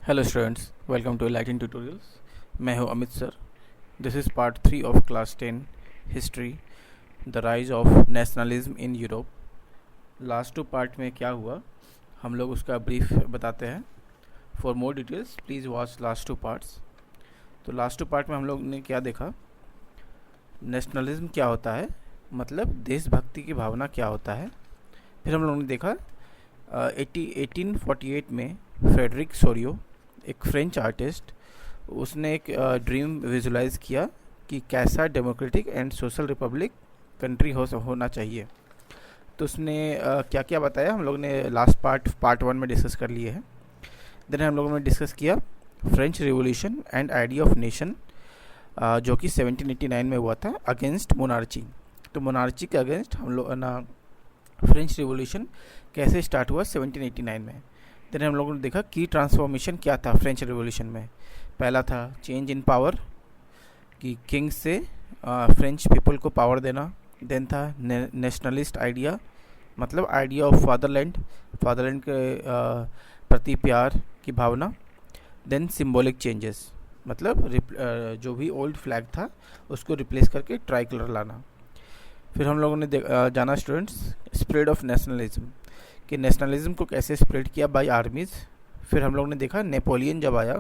Hello students, welcome to lighting tutorials. मैं हूं Amit sir. This is part 3 of class 10 history, the rise of nationalism in Europe. Last two part में क्या हुआ हम लोग उसका ब्रीफ बताते हैं। For more details please watch last two parts. तो लास्ट टू पार्ट में हम लोग ने क्या देखा, नेशनलिज्म क्या होता है, मतलब देशभक्ति की भावना क्या होता है। फिर हम लोगों ने देखा 1848 में फ्रेडरिक सोरियो, एक फ्रेंच आर्टिस्ट, उसने एक ड्रीम विजुलाइज किया कि कैसा democratic and social Republic country होना चाहिए। तो उसने क्या क्या बताया हम लोग ने लास्ट पार्ट 1 में डिस्कस कर लिए हैं। देन हम लोगों ने डिस्कस किया French revolution and idea of nation, जो कि 1789 में हुआ था अगेंस्ट मोनार्ची। तो मोनार्ची के अगेंस्ट हम लोग ना फ्रेंच रिवॉल्यूशन कैसे स्टार्ट हुआ 1789 में। देन हम लोगों ने देखा की ट्रांसफॉर्मेशन क्या था फ्रेंच रिवॉल्यूशन में। पहला था चेंज इन पावर, कि किंग से फ्रेंच पीपल को पावर देना। देन था नेशनलिस्ट आइडिया, मतलब आइडिया ऑफ फादरलैंड के प्रति प्यार की भावना। देन सिंबॉलिक चेंजेस, मतलब जो भी ओल्ड फ्लैग था उसको रिप्लेस करके ट्राई कलर लाना। फिर हम लोगों ने जाना स्टूडेंट्स स्प्रेड ऑफ नेशनलिज्म, कि नेशनलिज्म को कैसे स्प्रेड किया बाय आर्मीज़। फिर हम लोग ने देखा नेपोलियन जब आया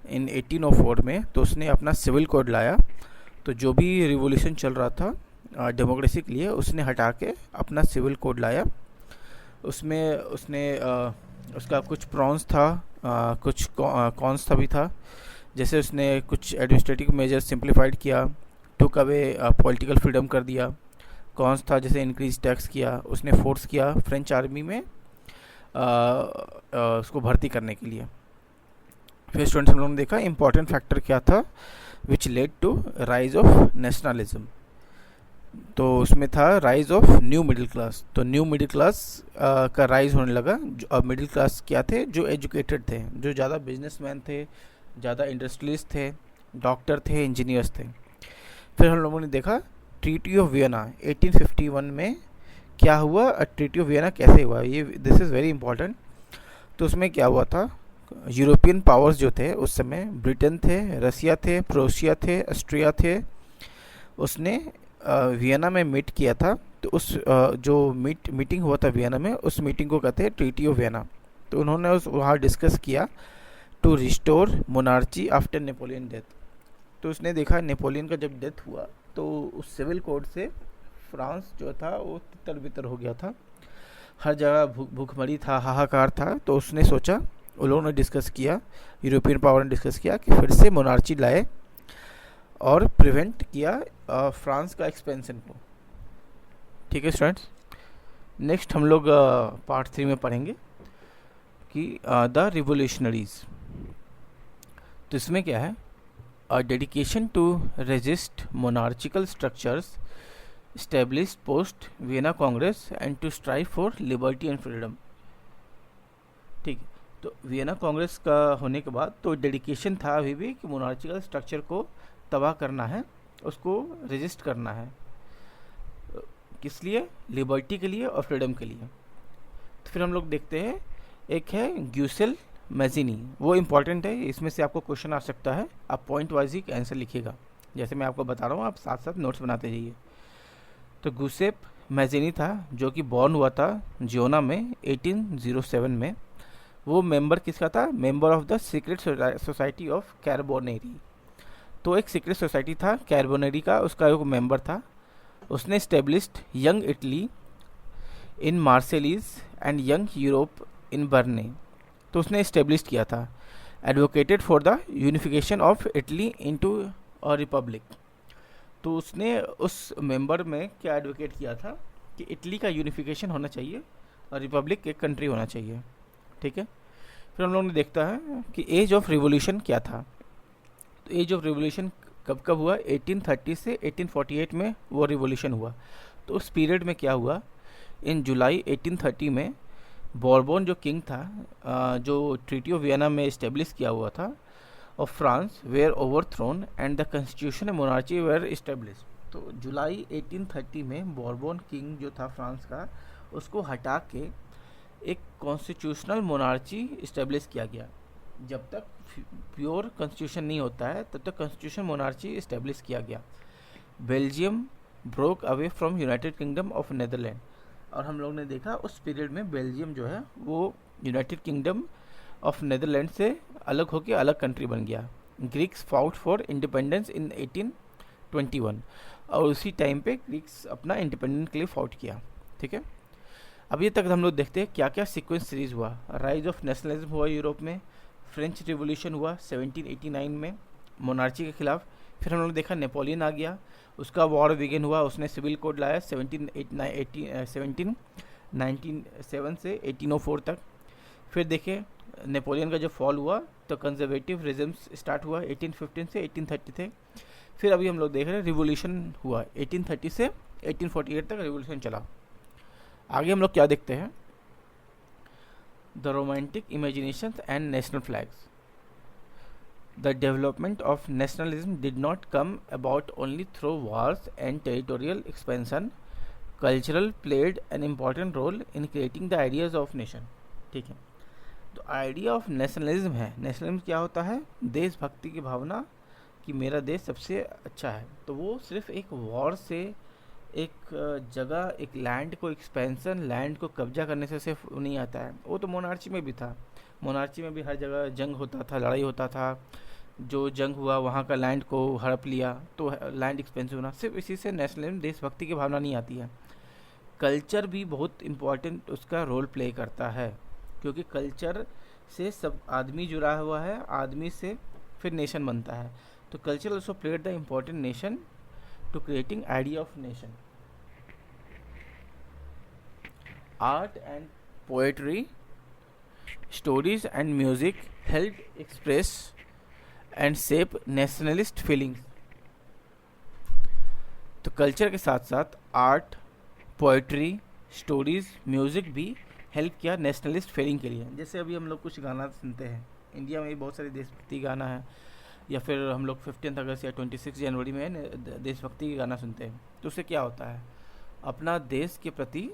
इन 1804 में, तो उसने अपना सिविल कोड लाया। तो जो भी रिवॉल्यूशन चल रहा था डेमोक्रेसी के लिए, उसने हटा के अपना सिविल कोड लाया। उसमें उसने उसका कुछ प्रॉन्स था, कुछ कॉन्स था भी था। जैसे उसने कुछ एडमिनिस्ट्रेटिव मेजर सिंप्लीफाइड किया, टुक अवे पॉलिटिकल फ्रीडम कर दिया। कॉन्स था जैसे इंक्रीज टैक्स किया, उसने फोर्स किया फ्रेंच आर्मी में उसको भर्ती करने के लिए। फिर स्टूडेंट्स हम लोगों ने देखा इंपॉर्टेंट फैक्टर क्या था which led to rise of nationalism. तो उसमें था rise of new middle class. तो न्यू मिडिल क्लास का राइज होने लगा। मिडिल क्लास क्या थे, जो एजुकेटेड थे, जो ज़्यादा बिजनेसमैन थे, ज़्यादा इंडस्ट्रियलिस्ट थे, डॉक्टर थे, इंजीनियर्स थे। फिर हम लोगों ने देखा ट्रीटी ऑफ वियना 1851 में क्या हुआ, ट्रीटी ऑफ वियना कैसे हुआ, ये दिस इज़ वेरी इंपॉर्टेंट। तो उसमें क्या हुआ था, यूरोपियन पावर्स जो थे उस समय, ब्रिटेन थे, रसिया थे, प्रोशिया थे, ऑस्ट्रिया थे, उसने वियना में मीट किया था। तो उस जो मीटिंग हुआ था वियना में, उस मीटिंग को कहते हैं ट्रीटी ऑफ वियना। तो उन्होंने उस वहाँ डिस्कस किया to restore monarchy after Napoleon death. तो उसने देखा नेपोलियन का जब डेथ हुआ तो उस सिविल कोड से फ्रांस जो था वो तितर बितर हो गया था, हर जगह भूखमरी था, हाहाकार था। तो उसने सोचा, उन लोगों ने डिस्कस किया, यूरोपियन पावर ने डिस्कस किया कि फिर से मोनार्ची लाए और प्रिवेंट किया फ्रांस का एक्सपेंशन को। ठीक है स्टूडेंट्स, नेक्स्ट हम लोग पार्ट 3 में पढ़ेंगे कि द रिवोल्यूशनरीज। तो इसमें क्या है, a dedication to resist monarchical structures established post Vienna Congress and to strive for liberty and freedom। ठीक है, तो वियना कांग्रेस का होने के बाद तो डेडिकेशन था अभी भी कि मोनार्चिकल स्ट्रक्चर को तबाह करना है, उसको रेजिस्ट करना है। किस लिए, लिबर्टी के लिए और फ्रीडम के लिए। तो फिर हम लोग देखते हैं, एक है ग्यूसेल मैजिनी, वो इम्पॉर्टेंट है, इसमें से आपको क्वेश्चन आ सकता है, आप पॉइंट वाइज ही आंसर लिखिएगा। जैसे मैं आपको बता रहा हूँ, आप साथ साथ नोट्स बनाते जाइए। तो गुसेप मैजिनी था, जो कि बॉर्न हुआ था जियोना में 1807 में। वो मेंबर किसका था, member of the secret society of Carbonari. तो एक सीक्रेट सोसाइटी था कैर्बोनेरी का, उसका एक मेंबर था। उसने established young Italy in Marseilles and young Europe in Berne. तो उसने इस्टेब्लिश किया था, advocated for the unification of Italy into a republic. तो उसने उस मेंबर में क्या एडवोकेट किया था कि इटली का यूनिफिकेशन होना चाहिए और रिपब्लिक एक कंट्री होना चाहिए। ठीक है, फिर हम लोग ने देखता है कि एज ऑफ रिवोल्यूशन क्या था। तो एज ऑफ रिवोल्यूशन कब कब हुआ, 1830 से 1848 में वो रिवोल्यूशन हुआ। तो उस पीरियड में क्या हुआ, इन जुलाई 1830 में बॉर्बन जो किंग था, जो ट्रीटी ऑफ वियना में इस्टेब्लिश किया हुआ था, और France were overthrown and the constitution monarchy were establish. तो जुलाई 1830 में बॉर्बन किंग जो था फ्रांस का, उसको हटा के एक कॉन्स्टिट्यूशनल मोनार्ची इस्टेब्लिश किया गया। जब तक प्योर कॉन्स्टिट्यूशन नहीं होता है तब तक कॉन्स्टिट्यूशन मोनार्ची इस्टेब्लिश किया गया। Belgium broke away from United kingdom of Netherland, और हम लोग ने देखा उस पीरियड में बेल्जियम जो है वो यूनाइटेड किंगडम ऑफ नेदरलैंड से अलग होकर अलग कंट्री बन गया। Greeks fought for independence in 1821, और उसी टाइम पे ग्रीक्स अपना इंडिपेंडेंस के लिए फाउट किया। ठीक है, अब ये तक हम लोग देखते हैं क्या क्या सीक्वेंस सीरीज हुआ। राइज ऑफ नेशनलिज्म हुआ यूरोप में, फ्रेंच रिवॉल्यूशन हुआ 1789 में मोनार्ची के खिलाफ, फिर हम लोग ने देखा नेपोलियन आ गया, उसका वॉर बिगिन हुआ, उसने सिविल कोड लाया 1797 से 1804 तक। फिर देखे नेपोलियन का जब फॉल हुआ तो कंजर्वेटिव रिजम्स स्टार्ट हुआ 1815 से 1830 थे। फिर अभी हम लोग देख रहे हैं रिवॉल्यूशन हुआ 1830 से 1848 तक रिवॉल्यूशन चला। आगे हम लोग क्या देखते हैं, the romantic imaginations and national flags. The development of nationalism did not come about only through wars and territorial expansion. Cultural played an important role in creating the ideas of nation. ठीक है, तो idea of nationalism है, nationalism क्या होता है, देशभक्ति की भावना कि मेरा देश सबसे अच्छा है। तो वो सिर्फ एक वॉर से, एक जगह, एक लैंड को एक्सपेंशन, लैंड को कब्जा करने से सिर्फ नहीं आता है। वो तो मोनार्ची में भी था, मोनार्ची में भी हर जगह जंग होता था, लड़ाई होता था, जो जंग हुआ वहाँ का लैंड को हड़प लिया तो लैंड एक्सपेंसिव होना, सिर्फ इसी से नेशनलिज्म, देशभक्ति की भावना नहीं आती है। कल्चर भी बहुत इम्पोर्टेंट उसका रोल प्ले करता है, क्योंकि कल्चर से सब आदमी जुड़ा हुआ है, आदमी से फिर नेशन बनता है। तो culture also played the important nation to creating idea of nation. Art and poetry, stories and music helped express and shape nationalist feelings। तो कल्चर के साथ साथ आर्ट, पोएट्री, स्टोरीज, म्यूज़िक भी हेल्प किया नेशनलिस्ट फीलिंग के लिए। जैसे अभी हम लोग कुछ गाना सुनते हैं, इंडिया में भी बहुत सारे देशभक्ति गाना है, या फिर हम लोग 15 अगस्त या 26 जनवरी में देशभक्ति के गाना सुनते हैं। तो उससे क्या होता है, अपना देश के प्रति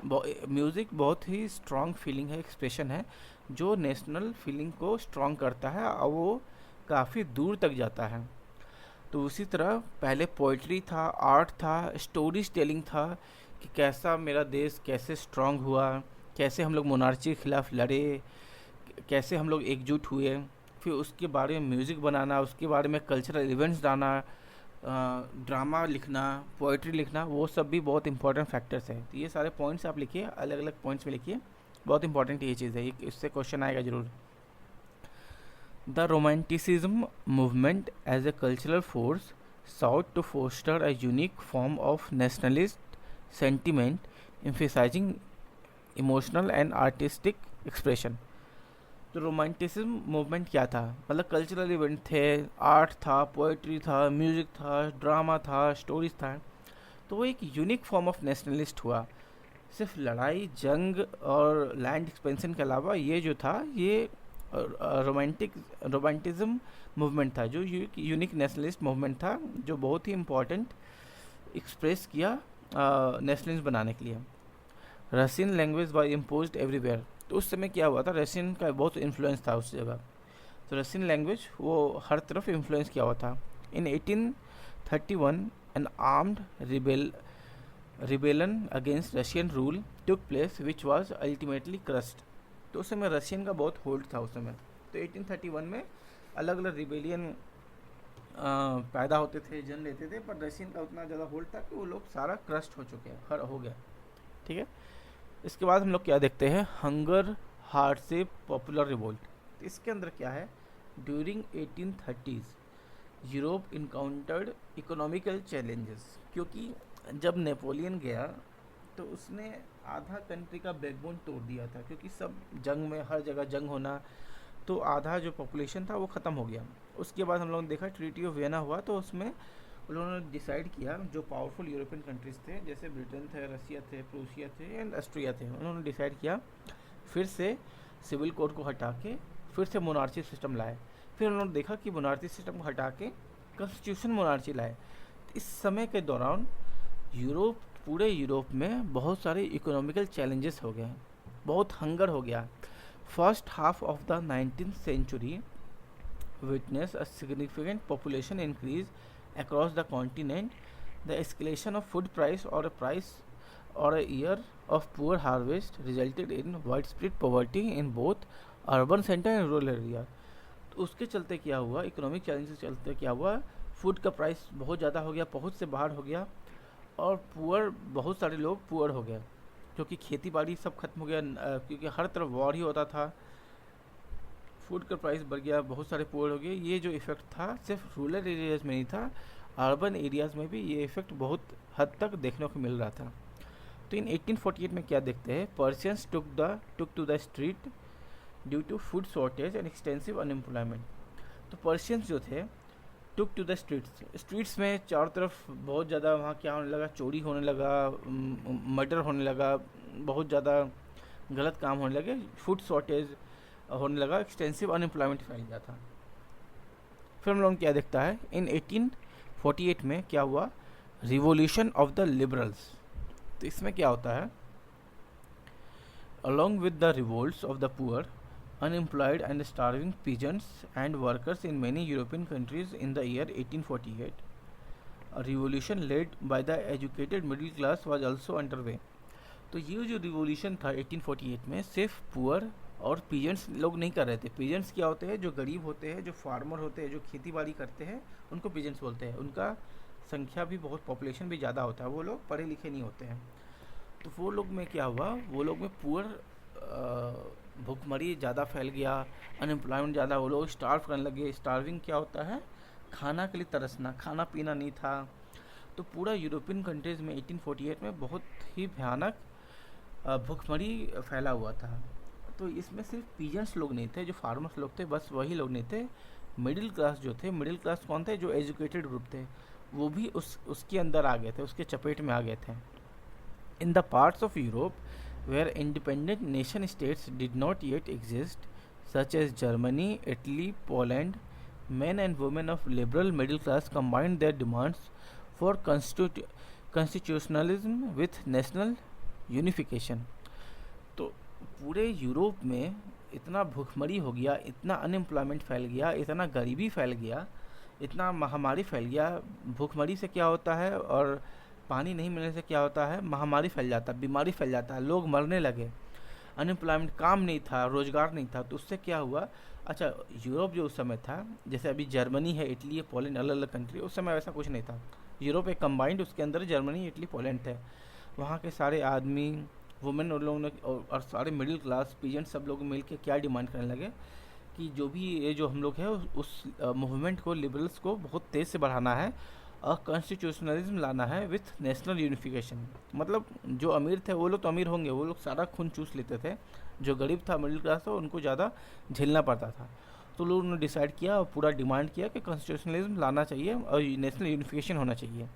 म्यूज़िक बहुत ही स्ट्रॉन्ग फीलिंग है, एक्सप्रेशन है, जो नेशनल फीलिंग को स्ट्रॉन्ग करता है और वो काफ़ी दूर तक जाता है। तो उसी तरह पहले पोइट्री था, आर्ट था, स्टोरीज टेलिंग था कि कैसा मेरा देश कैसे स्ट्रॉन्ग हुआ, कैसे हम लोग मोनार्ची के खिलाफ लड़े, कैसे हम लोग एकजुट हुए। फिर उसके बारे में म्यूज़िक बनाना, उसके बारे में कल्चरल इवेंट्स डालना, ड्रामा लिखना, पोइट्री लिखना, वो सब भी बहुत इंपॉर्टेंट फैक्टर्स है। तो ये सारे पॉइंट्स आप लिखिए, अलग अलग पॉइंट्स में लिखिए, बहुत इंपॉर्टेंट ये चीज़ है, इससे क्वेश्चन आएगा ज़रूर। The romanticism movement as a cultural force sought to foster a unique form of nationalist sentiment, emphasizing emotional and artistic expression। तो रोमांटिसिज्म मूवमेंट क्या था, मतलब कल्चरल इवेंट थे, आर्ट था, पोएट्री था, म्यूज़िक था, ड्रामा था, स्टोरीज था। तो वो एक यूनिक फॉर्म ऑफ नेशनलिस्ट हुआ। सिर्फ लड़ाई, जंग और लैंड एक्सपेंशन के अलावा ये जो था, ये रोमांटिज्म मूवमेंट था, जो यूनिक नेशनलिस्ट मूवमेंट था, जो बहुत ही इम्पोर्टेंट एक्सप्रेस किया नेशनलिज्म बनाने के लिए। Russian language was imposed everywhere. तो उस समय क्या हुआ था, रशियन का बहुत इन्फ्लुएंस था उस जगह, तो रशियन लैंग्वेज वो हर तरफ इन्फ्लुएंस किया हुआ था। इन 1831 N armed rebellion against Russian rule took place which was ultimately crossed. तो उस समय रशियन का बहुत होल्ड था उस समय। तो 1831 में अलग अलग रिबेलियन पैदा होते थे, जन्म लेते थे, पर रशियन का उतना ज़्यादा होल्ड था कि वो लोग सारा क्रस्ट हो चुके हैं, हर हो गया। ठीक है, इसके बाद हम लोग क्या देखते हैं, हंगर हार्डशिप पॉपुलर रिवोल्ट। इसके अंदर क्या है, during 1830s Europe encountered economical challenges. क्योंकि जब नेपोलियन गया तो उसने आधा कंट्री का बैकबोन तोड़ दिया था, क्योंकि सब जंग में, हर जगह जंग होना, तो आधा जो पॉपुलेशन था वो ख़त्म हो गया। उसके बाद हम लोगों ने देखा ट्रीटी ऑफ वियना हुआ, तो उसमें उन्होंने डिसाइड किया, जो पावरफुल यूरोपियन कंट्रीज़ थे, जैसे ब्रिटेन थे, रसिया थे, प्रूसिया थे एंड ऑस्ट्रिया थे, उन्होंने डिसाइड किया फिर से सिविल कोड को हटा के फिर से मोनार्ची सिस्टम लाए। फिर उन्होंने देखा कि मोनार्ची सिस्टम को हटा के कॉन्स्टिट्यूशन मोनार्ची लाए। इस समय के दौरान पूरे यूरोप में बहुत सारे इकोनॉमिकल चैलेंजेस हो गए, बहुत हंगर हो गया, first half of the 19th century witnessed a significant population increase across the continent. The escalation of food price or a year of poor harvest resulted in widespread poverty in both urban center and rural area. तो उसके चलते क्या हुआ, economic challenge के चलते क्या हुआ, food का प्राइस बहुत ज़्यादा हो गया, पहुँच से बाहर हो गया, और पुअर बहुत सारे लोग पुअर हो गए क्योंकि खेती बाड़ी सब खत्म हो गया, क्योंकि हर तरफ वॉर ही होता था, फूड का प्राइस बढ़ गया, बहुत सारे पुअर हो गए. ये जो इफ़ेक्ट था सिर्फ रूरल एरियाज़ में नहीं था, अर्बन एरियाज़ में भी ये इफ़ेक्ट बहुत हद तक देखने को मिल रहा था. तो इन 1848 में क्या देखते हैं, Parisians took to the street due to food shortage and extensive unemployment. तो पर्शियंस जो थे टुक टू द स्ट्रीट्स में चारों तरफ बहुत ज़्यादा वहाँ क्या होने लगा, चोरी होने लगा, मर्डर होने लगा, बहुत ज़्यादा गलत काम होने लगे, फूड शॉर्टेज होने लगा, एक्सटेंसिव अनएम्प्लॉयमेंट फैल गया था. फिर हम लोग क्या देखता है, इन 1848 में क्या हुआ, रिवोल्यूशन ऑफ द लिबरल्स. तो इसमें क्या होता है, along with the revolts of the poor, unemployed and starving peasants and workers in many European countries in the year 1848, a revolution led by the educated middle class was also underway. तो ये जो revolution था 1848 में सिर्फ poor और peasants लोग नहीं कर रहे थे. पीजेंट्स क्या होते हैं, जो गरीब होते हैं, जो फार्मर होते हैं, जो खेती बाड़ी करते हैं, उनको पीजेंट्स बोलते हैं. उनका संख्या भी बहुत, पॉपुलेशन भी ज़्यादा होता है, वो लोग पढ़े लिखे नहीं होते हैं. तो वो लोग में क्या हुआ, वो लोग में पुअर भूखमरी ज़्यादा फैल गया, अनएम्प्लॉयमेंट ज़्यादा, वो लोग स्टार्व करने लगे. स्टार्विंग क्या होता है, खाना के लिए तरसना, खाना पीना नहीं था. तो पूरा यूरोपियन कंट्रीज़ में 1848 में बहुत ही भयानक भूखमरी फैला हुआ था. तो इसमें सिर्फ पीजेंट्स लोग नहीं थे, जो फार्मर्स लोग थे, बस वही लोग नहीं थे. मिडिल क्लास जो थे, मिडिल क्लास कौन थे, जो एजुकेटेड ग्रुप थे, वो भी उसके अंदर आ गए थे, उसके चपेट में आ गए थे. In the parts of Europe where independent nation states did not yet exist, such as Germany, Italy, Poland, men and women of liberal middle class combined their demands for constitutionalism with national unification. तो पूरे Europe में इतना भूखमरी हो गया, इतना unemployment फैल गया, इतना गरीबी फैल गया, इतना महामारी फैल गया. भूखमरी से क्या होता है, और पानी नहीं मिलने से क्या होता है, महामारी फैल जाता है, बीमारी फैल जाता है, लोग मरने लगे, अनएम्प्लॉयमेंट, काम नहीं था, रोजगार नहीं था. तो उससे क्या हुआ, अच्छा यूरोप जो उस समय था, जैसे अभी जर्मनी है, इटली है, पोलैंड, अलग अलग कंट्री, उस समय वैसा कुछ नहीं था. यूरोप एक कंबाइंड, उसके अंदर जर्मनी, इटली, पोलैंड थे. वहाँ के सारे आदमी, वुमेन, और लोगों ने, और सारे मिडिल क्लास पीजेंट, सब लोग मिल के क्या डिमांड करने लगे कि जो भी ये जो हम लोग हैं, उस मूवमेंट को, लिबरल्स को बहुत तेज़ से बढ़ाना है, और कॉन्स्टिट्यूशनलिज्म लाना है विथ नेशनल यूनिफिकेशन. मतलब जो अमीर थे वो लोग तो अमीर होंगे, वो लोग सारा खून चूस लेते थे, जो गरीब था, मिडिल क्लास था, उनको ज़्यादा झेलना पड़ता था. तो लोगों ने डिसाइड किया और पूरा डिमांड किया कि कॉन्स्टिट्यूशनलिज्म लाना चाहिए और नेशनल यूनिफिकेशन होना चाहिए.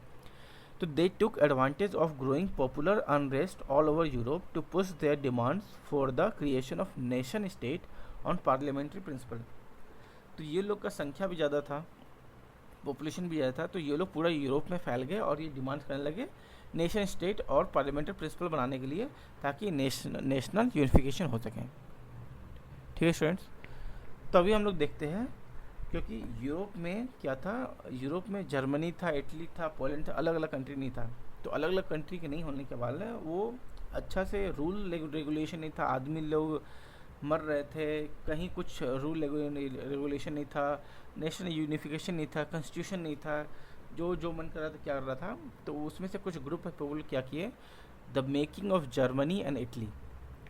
तो they took advantage of growing popular unrest all over Europe to push their demands for the creation of nation state on parliamentary principle. तो ये लोग का संख्या भी ज़्यादा था, पॉपुलेशन भी ज़्यादा था, तो ये लोग पूरा यूरोप में फैल गए और ये डिमांड करने लगे नेशन स्टेट और पार्लियामेंट्री प्रिंसिपल बनाने के लिए, ताकि नेशनल यूनिफिकेशन हो सके. ठीक है स्टूडेंट्स, तो अभी हम लोग देखते हैं, क्योंकि यूरोप में क्या था, यूरोप में जर्मनी था, इटली था, पोलैंड था, अलग अलग कंट्री नहीं था. तो अलग अलग कंट्री के नहीं होने के बाद वो अच्छा से रूल रेगुलेशन नहीं था, आदमी लोग मर रहे थे, कहीं कुछ रूल रेगुलेशन नहीं था, नेशनल यूनिफिकेशन नहीं था, कॉन्स्टिट्यूशन नहीं था, जो मन कर रहा था क्या कर रहा था. तो उसमें से कुछ ग्रुप ऑफ पीपल क्या किए, the making of Germany and Italy.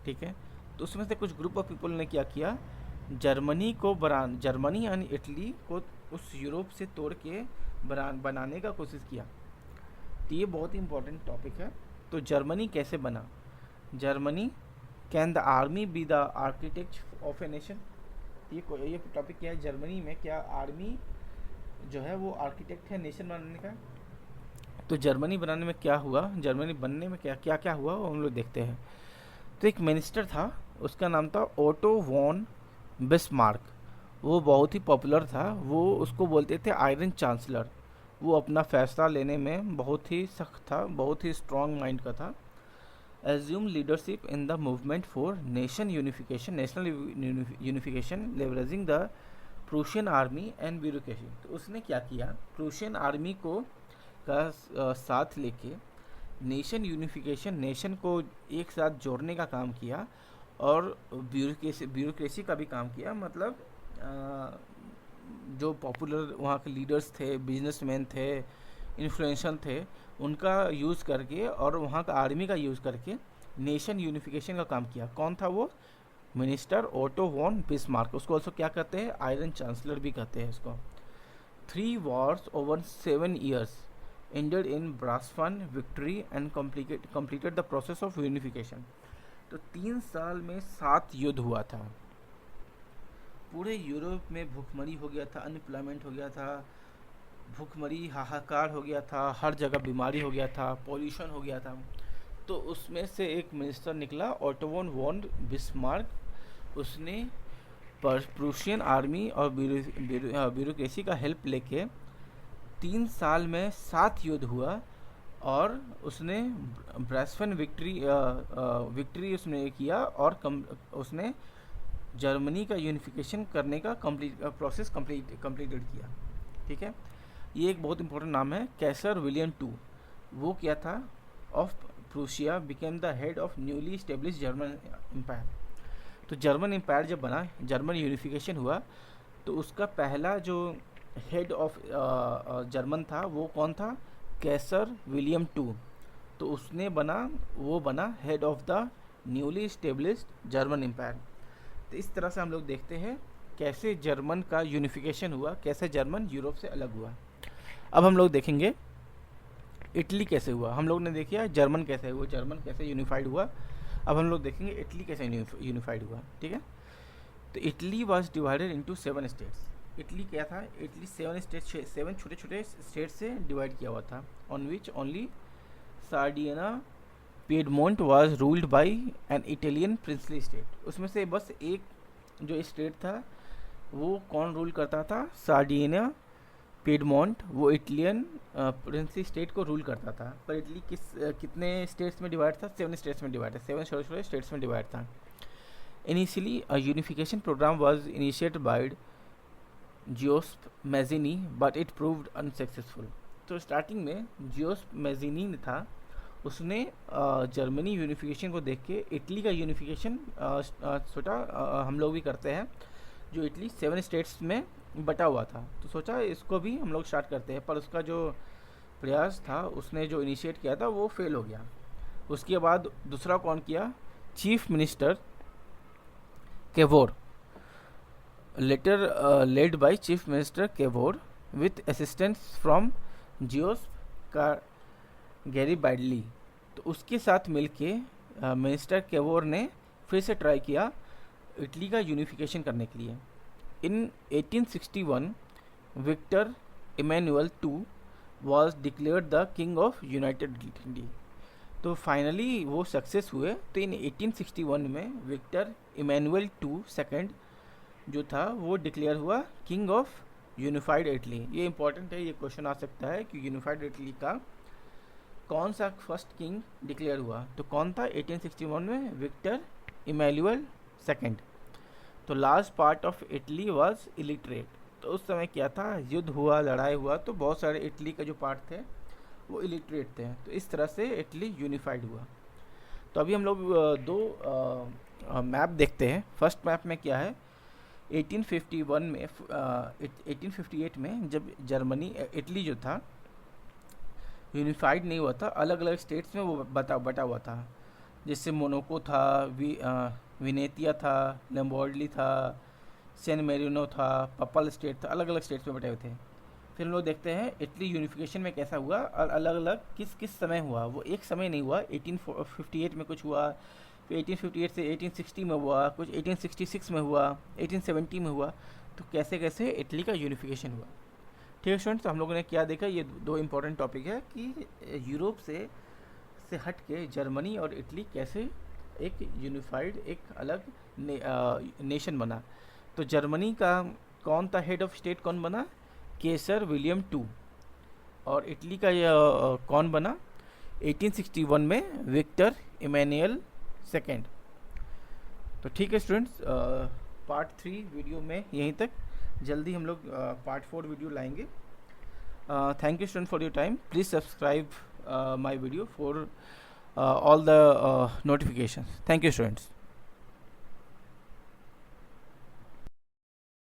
ठीक है, तो उसमें से कुछ ग्रुप ऑफ पीपल ने क्या किया, जर्मनी एंड इटली को उस यूरोप से तोड़ के बनाने का कोशिश किया. तो ये बहुत ही इंपॉर्टेंट टॉपिक है. तो जर्मनी कैसे बना, Germany, can the army be the architect of a nation. ये टॉपिक क्या है, जर्मनी में क्या आर्मी जो है वो आर्किटेक्ट है नेशन बनाने का. तो जर्मनी बनाने में क्या हुआ, जर्मनी बनने में क्या क्या हुआ वो हम लोग देखते हैं. तो एक मिनिस्टर था, उसका नाम था ओटो वॉन बिस्मार्क. वो बहुत ही पॉपुलर था, वो उसको बोलते थे आयरन चांसलर. वो अपना फैसला लेने में बहुत ही सख्त था, बहुत ही स्ट्रॉन्ग माइंड का था. assumed leadership in the movement for national unification, leveraging the Prussian army and bureaucracy. तो उसने क्या किया, प्रूशियन आर्मी को साथ लेके नेशन यूनिफिकेशन, नेशन को एक साथ जोड़ने का काम किया और ब्यूरोक्रेसी का भी काम किया। मतलब जो पॉपुलर वहाँ के लीडर्स थे, बिजनेसमैन थे, इन्फ्लुएंसर थे, उनका यूज़ करके और वहाँ का आर्मी का यूज़ करके नेशन यूनिफिकेशन का काम किया। कौन था वो? Minister Otto von Bismarck. उसको ऑल्सो क्या कहते हैं? आयरन चांसलर भी कहते हैं इसको। 3 wars over 7 years ended in Brasfan victory and completed the process of unification। तो 3 साल में 7 युद्ध हुआ था। पूरे यूरोप में भूखमरी हो गया था, अनएम्प्लॉयमेंट हो गया था, भूखमरी हाहाकार हो गया था, हर जगह बीमारी हो गया था, पॉल्यूशन हो गया था। तो उसमें से एक मिनिस्टर निकला, ओटो वॉन बिस्मार्क। उसने प्रूशियन आर्मी और ब्यूरोक्रेसी का हेल्प लेके 3 साल में 7 युद्ध हुआ और उसने ब्रास्फन विक्ट्री उसने किया और उसने जर्मनी का यूनिफिकेशन करने का प्रोसेस कंप्लीटेड किया। ठीक है, ये एक बहुत इंपॉर्टेंट नाम है, कैसर विलियम II। वो क्या था? Of Prussia became the head of newly establish German empire. तो जर्मन एम्पायर जब बना, जर्मन यूनिफिकेशन हुआ, तो उसका पहला जो हेड ऑफ जर्मन था वो कौन था? Kaiser William II। तो उसने वो बना head of the newly established German empire. तो इस तरह से हम लोग देखते हैं कैसे जर्मन का यूनिफिकेशन हुआ, कैसे जर्मन यूरोप से अलग हुआ। अब हम लोग देखेंगे इटली कैसे हुआ। हम लोग ने देखा जर्मन कैसे हुआ, जर्मन कैसे यूनिफाइड हुआ। अब हम लोग देखेंगे इटली कैसे यूनिफाइड हुआ। ठीक है, तो Italy was divided into 7 states. Italy क्या था? इटली 7 छोटे छोटे स्टेट से डिवाइड किया हुआ था, on which only Sardinia Piedmont was ruled by an Italian princely state. उसमें से बस एक जो स्टेट था वो कौन रूल करता था? सार्डिना पिएडमोंट। वो इटालियन प्रिंसली स्टेट को रूल करता था। पर इटली कितने स्टेट्स में डिवाइड था? 7 स्टेट्स में डिवाइड था, 7 छोटे छोटे स्टेट्स में डिवाइड था। Initially a unification programme was initiated by Giuseppe Mazzini but it proved unsuccessful. तो स्टार्टिंग में जियोस्प मैजिनी ने था, उसने जर्मनी यूनिफिकेशन को देख के इटली का यूनिफिकेशन सोचा हम लोग भी करते हैं। जो इटली 7 स्टेट्स में बटा हुआ था, तो सोचा इसको भी हम लोग स्टार्ट करते हैं। पर उसका जो प्रयास था, उसने जो इनिशिएट किया था वो फेल हो गया। उसके बाद दूसरा कौन किया? Chief minister Cavour, later led by chief minister Cavour with assistance from Giuseppe का गैरी बैडली। तो उसके साथ मिलके मिनिस्टर केवोर ने फिर से ट्राई किया इटली का यूनिफिकेशन करने के लिए। In 1861 Victor Emmanuel II was declared the king of United Italy. तो फाइनली वो सक्सेस हुए। तो इन 1861 में विक्टर इमैनुअल II जो था वो डिक्लेयर हुआ किंग ऑफ यूनिफाइड इटली। ये इंपॉर्टेंट है, ये क्वेश्चन आ सकता है कि यूनिफाइड इटली का कौन सा फर्स्ट किंग डिक्लेयर हुआ? तो कौन था 1861 में? Victor Emmanuel II। तो last part of Italy was illiterate. तो उस समय क्या था? युद्ध हुआ, लड़ाई हुआ, तो बहुत सारे इटली का जो पार्ट थे वो इलिटरेट थे। तो इस तरह से इटली यूनिफाइड हुआ। तो अभी हम लोग दो मैप देखते हैं। फर्स्ट मैप में क्या है? 1851 में 1858 में जब इटली जो था यूनिफाइड नहीं हुआ था, अलग अलग स्टेट्स में वो बटा हुआ था। जैसे मोनाको था, विनेतिया था, लम्बोर्डली था, सैन मेरिनो था, पपल स्टेट था, अलग अलग स्टेट्स में बटे हुए थे। फिर हम लोग देखते हैं इटली यूनिफिकेशन में कैसा हुआ और अलग अलग किस समय हुआ। वो एक समय नहीं हुआ, 1858 में कुछ हुआ, फिर 1858 से 1860 में हुआ, कुछ 1866 में हुआ, 1870 में हुआ। तो कैसे कैसे इटली का यूनिफिकेशन हुआ। ठीक है स्टूडेंट्स, तो हम लोगों ने क्या देखा? ये दो इंपॉर्टेंट टॉपिक है कि यूरोप से हट के जर्मनी और इटली कैसे एक यूनिफाइड, एक अलग नेशन बना। तो जर्मनी का कौन था हेड ऑफ स्टेट, कौन बना? कैसर विलियम II। और इटली का कौन बना? 1861 में विक्टर इमैनुअल सेकेंड। तो ठीक है स्टूडेंट्स, पार्ट 3 वीडियो में यहीं तक, जल्दी हम लोग पार्ट 4 वीडियो लाएंगे। Thank you student for your time. Please subscribe my video for all the notifications. Thank you students.